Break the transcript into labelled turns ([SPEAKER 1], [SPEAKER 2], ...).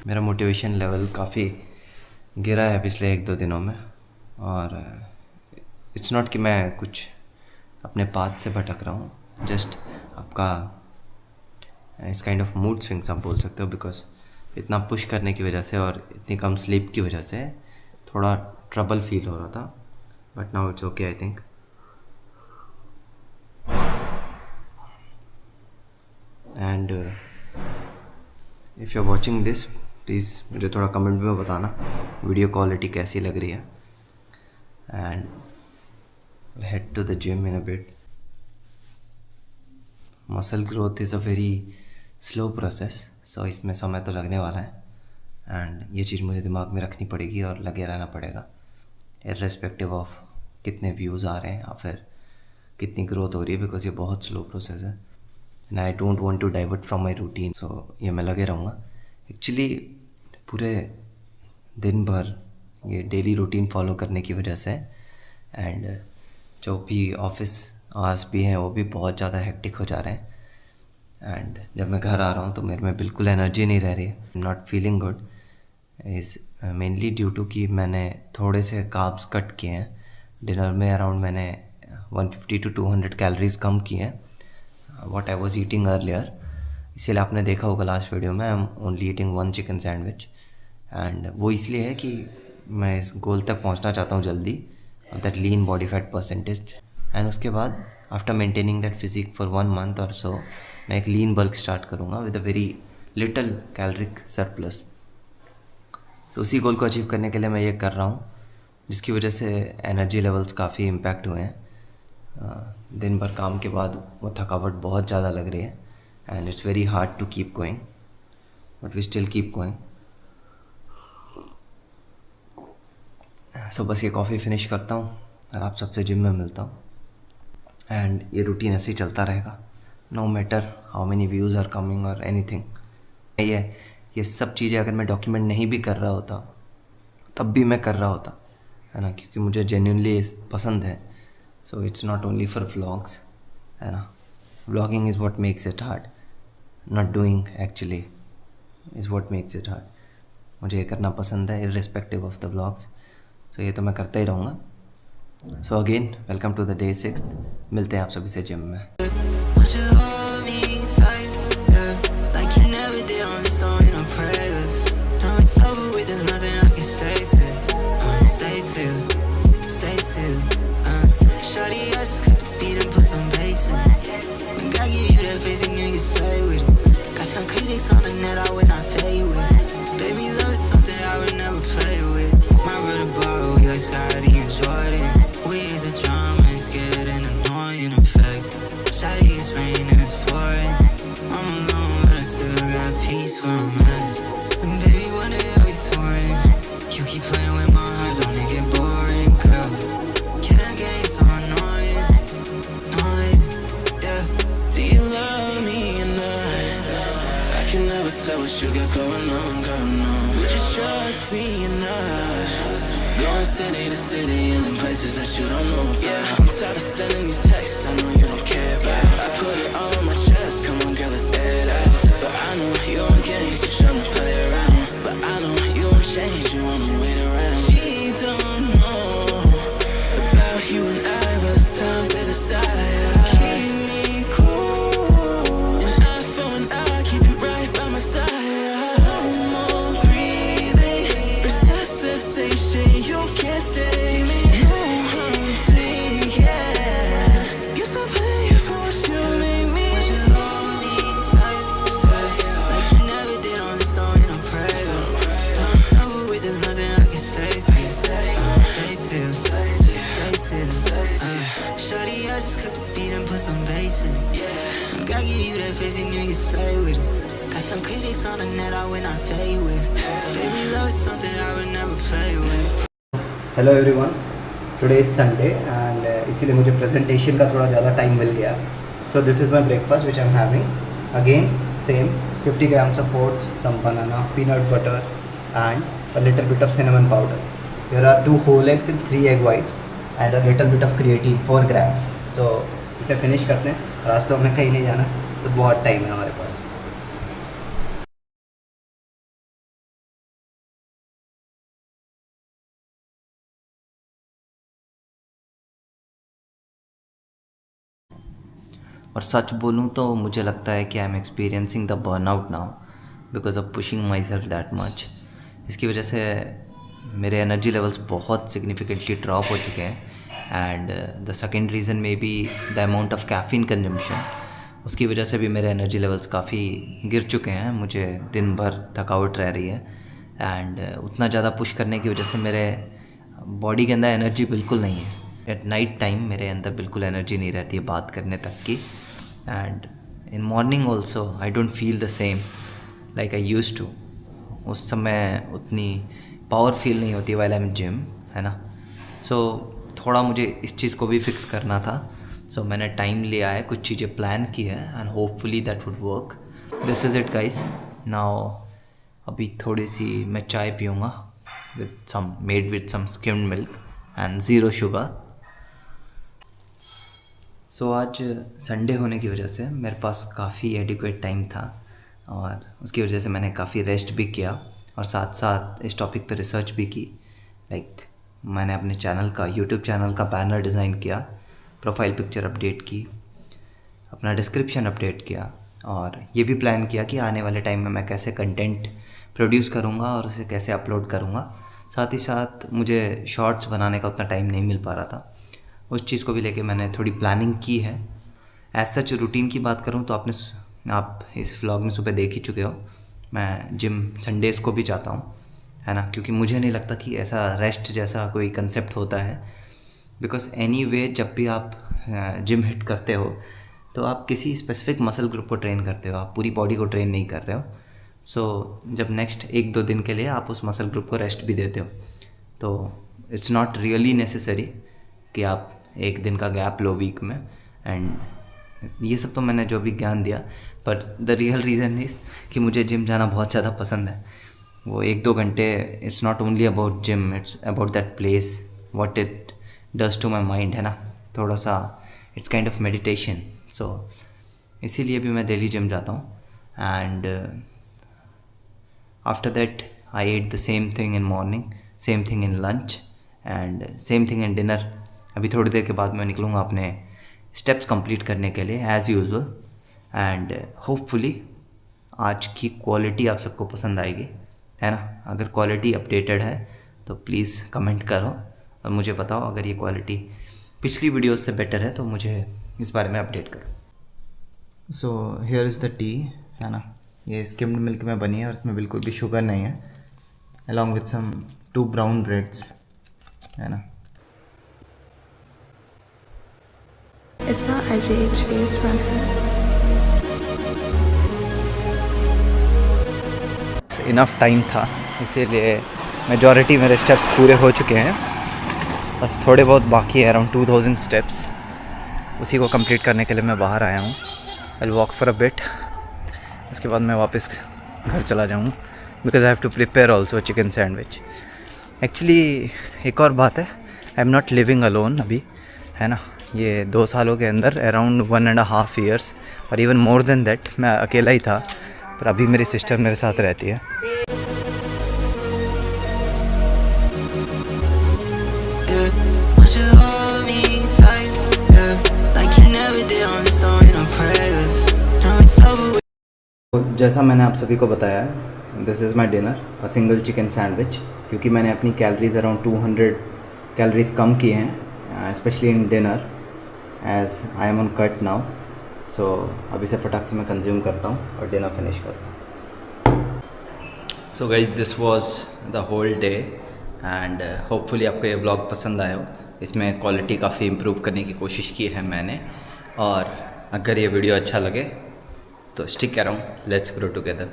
[SPEAKER 1] मेरा motivation level काफ़ी गिरा है पिछले 1-2 दिनों में। और इट्स नॉट कि मैं कुछ अपने पाथ से भटक रहा हूँ, जस्ट आपका इस काइंड ऑफ मूड स्विंग्स आप बोल सकते हो। बिकॉज इतना पुश करने की वजह से और इतनी कम स्लीप की वजह से थोड़ा ट्रबल फील हो रहा था, but now it's okay I think. And if you are watching this, please मुझे थोड़ा कमेंट में बताना वीडियो क्वालिटी कैसी लग रही है। And head to the gym in a bit. Muscle growth is a very slow process, so इसमें समय तो लगने वाला है। एंड ये चीज़ मुझे दिमाग में रखनी पड़ेगी और लगे रहना पड़ेगा, इर्रेस्पेक्टिव ऑफ कितने व्यूज़ आ रहे हैं या फिर कितनी ग्रोथ हो रही है, बिकॉज ये बहुत स्लो प्रोसेस है। And I don't want to divert from my routine, so ये मैं लगे रहूँगा। एक्चुअली पूरे दिन भर ये डेली रूटीन फॉलो करने की वजह से एंड जो भी ऑफिस आवर्स भी हैं वो भी बहुत ज़्यादा हेक्टिक हो जा रहे हैं। एंड जब मैं घर आ रहा हूँ तो मेरे में बिल्कुल एनर्जी नहीं रह रही है। Not feeling good is mainly due to कि मैंने थोड़े से कार्ब्स कट किए हैं। डिनर में अराउंड मैंने 150 to 200 कैलोरीज कम किए हैं what I was eating earlier. इसीलिए आपने देखा होगा लास्ट वीडियो में I am only eating 1 chicken sandwich. And वो इसलिए है कि मैं इस गोल तक पहुंचना चाहता हूं जल्दी, that lean body fat percentage. And उसके बाद after maintaining that physique for 1 month और सो मैं एक लीन बल्क स्टार्ट करूँगा with a very little caloric surplus. तो उसी गोल को अचीव करने के लिए मैं ये कर रहा हूँ, जिसकी वजह से एनर्जी लेवल्स काफ़ी इम्पैक्ट हुए हैं। दिन भर काम के बाद वो थकावट बहुत ज़्यादा लग रही है and it's very hard to keep going, but we still keep going. So बस ये कॉफ़ी फिनिश करता हूँ और आप सबसे जिम में मिलता हूँ। एंड ये रूटीन ऐसे ही चलता रहेगा, no matter how many views are coming और एनीथिंग। ये सब चीज़ें अगर मैं डॉक्यूमेंट नहीं भी कर रहा होता तब भी मैं कर रहा होता, है ना, क्योंकि मुझे जेन्युइनली पसंद है। So it's not only for vlogs, है ना। Vlogging is what makes it hard, not doing actually is what makes it hard. मुझे ये करना पसंद है irrespective of the vlogs, so ये तो मैं करता ही रहूँगा। So again welcome to the day 6। मिलते हैं आप सभी से जिम में।
[SPEAKER 2] On the net I would not play with. Baby, love is something I would never play with. My brother borrow, we like Scotty and Jordan. We hit the drama, it's getting annoying effect. Shawty, it's raining, it's pouring. I'm alone, but I still got peace where I'm at. And baby, one day I'll be touring. You keep playing with my heart, don't it get boring, girl? Get a game so annoying, annoying, yeah. Do you love me or not? I can never tell what you got going on, girl, no. Would you trust me or not? Going city to city and in places that you don't know about. Yeah, I'm tired of sending these texts I know you don't care about. I put it all on my chest, come on girl, let's air it out. But I know you on games, you're trying to play around. But I know you won't change, you want me wait around. She don't know about you and I, but it's time to decide. Keep me close, and eye for an eye, keep you right by my side. No more breathing, resuscitation, you can't save me. No mercy, yeah. You stop playing for what you make me. But you hold me tight, like you never did on the stone in a prayer. I'm sober with there's nothing I can say to you. Stay till, shawty, I just cooked the beat and put some bass in it. Yeah, gotta give you that face and you can slay with it. Got some critics on the net I would not play with. Baby, love is something I would never play with.
[SPEAKER 3] Hello everyone, today is Sunday and इसीलिए मुझे presentation का थोड़ा ज़्यादा time मिल गया। So this is my breakfast which I am having. Again same 50 grams of oats, some banana, peanut butter and a little bit of cinnamon powder. There are 2 whole eggs and 3 egg whites and a little bit of creatine 4 grams. So इसे finish करते हैं। और आज तो हमें कहीं नहीं जाना, तो बहुत टाइम है हमारे पास।
[SPEAKER 1] और सच बोलूँ तो मुझे लगता है कि I am experiencing the burnout now because of pushing my self that much. इसकी वजह से मेरे एनर्जी लेवल्स बहुत सिग्निफिकेंटली ड्रॉप हो चुके हैं and the second reason may be the amount of caffeine consumption, उसकी वजह से भी मेरे एनर्जी लेवल्स काफ़ी गिर चुके हैं। मुझे दिन भर थकावट रह रही है एंड उतना ज़्यादा पुश करने की वजह से मेरे बॉडी के अंदर एनर्जी बिल्कुल नहीं है। एट नाइट टाइम मेरे अंदर बिल्कुल एनर्जी नहीं रहती है बात करने तक की and in morning also I don't feel the same like I used to. उस समय उतनी पावर फील नहीं होती वाइल आई एम जिम, है ना। सो थोड़ा मुझे इस चीज़ को भी फिक्स करना था। सो मैंने टाइम लिया है, कुछ चीज़ें प्लान की है and hopefully that would work. This is it guys. Now अभी थोड़ी सी मैं चाय पीऊँगा made with some skimmed milk and zero sugar. So आज संडे होने की वजह से मेरे पास काफ़ी एडिक्वेट टाइम था और उसकी वजह से मैंने काफ़ी रेस्ट भी किया और साथ साथ इस टॉपिक पे रिसर्च भी की। लाइक मैंने अपने चैनल का, यूट्यूब चैनल का बैनर डिज़ाइन किया, प्रोफाइल पिक्चर अपडेट की, अपना डिस्क्रिप्शन अपडेट किया और ये भी प्लान किया कि आने वाले टाइम में मैं कैसे कंटेंट प्रोड्यूस करूँगा और उसे कैसे अपलोड करूँगा। साथ ही साथ मुझे शॉर्ट्स बनाने का उतना टाइम नहीं मिल पा रहा था, उस चीज़ को भी लेके मैंने थोड़ी प्लानिंग की है। एज सच रूटीन की बात करूँ तो आप इस व्लॉग में सुबह देख ही चुके हो, मैं जिम संडेज़ को भी जाता हूँ, है ना, क्योंकि मुझे नहीं लगता कि ऐसा रेस्ट जैसा कोई कंसेप्ट होता है। बिकॉज एनीवे जब भी आप जिम हिट करते हो तो आप किसी स्पेसिफिक मसल ग्रुप को ट्रेन करते हो, आप पूरी बॉडी को ट्रेन नहीं कर रहे हो। सो जब नेक्स्ट 1-2 दिन के लिए आप उस मसल ग्रुप को रेस्ट भी देते हो तो इट्स नॉट रियली नेसेसरी कि आप 1 दिन का गैप लो वीक में। एंड ये सब तो मैंने जो भी ज्ञान दिया, पर द रियल रीज़न इज़ कि मुझे जिम जाना बहुत ज़्यादा पसंद है। वो 1-2 घंटे, it's not only about gym, it's about that place, what it does to my mind, है ना। थोड़ा सा it's kind of meditation. So इसीलिए भी मैं डेली जिम जाता हूँ and after that I ate the same thing in morning, same thing in lunch and same thing in dinner. अभी थोड़ी देर के बाद मैं निकलूँगा अपने स्टेप्स कंप्लीट करने के लिए एज़ यूजुअल एंड होपफुली आज की क्वालिटी आप सबको पसंद आएगी, है ना। अगर क्वालिटी अपडेटेड है तो प्लीज़ कमेंट करो और मुझे बताओ। अगर ये क्वालिटी पिछली वीडियोस से बेटर है तो मुझे इस बारे में अपडेट करो। So here is the T, है ना। ये स्किम्ड मिल्क में बनी है और इसमें बिल्कुल भी शुगर नहीं है, along with some 2 brown breads, है ना।
[SPEAKER 4] It's not IGHV, it's Runhead.
[SPEAKER 3] Enough time था, इसीलिए मेजॉरिटी मेरे स्टेप्स पूरे हो चुके हैं, बस थोड़े बहुत बाकी है, अराउंड 2000 स्टेप्स। उसी को कंप्लीट करने के लिए मैं बाहर आया हूँ। I walk for a bit, उसके बाद मैं वापस घर चला जाऊँ because I have to prepare also chicken sandwich. Actually एक और बात है, I am not living alone अभी, है ना। ये 2 सालों के अंदर अराउंड 1.5 years और इवन मोर देन दैट मैं अकेला ही था, पर अभी मेरी सिस्टर मेरे साथ रहती है। जैसा मैंने आप सभी को बताया, this is my dinner, a single chicken sandwich, क्योंकि मैंने अपनी कैलोरीज अराउंड 200 कैलोरीज कम की हैं, specially in dinner, as I am on cut now. So अभी से फटाक से मैं कंज्यूम करता हूँ और डिनर फिनिश करता हूँ।
[SPEAKER 1] So guys this was the whole day and hopefully आपको ये ब्लॉग पसंद आया हो। इसमें क्वालिटी काफ़ी इम्प्रूव करने की कोशिश की है मैंने, और अगर ये वीडियो अच्छा लगे तो stick around, let's grow together.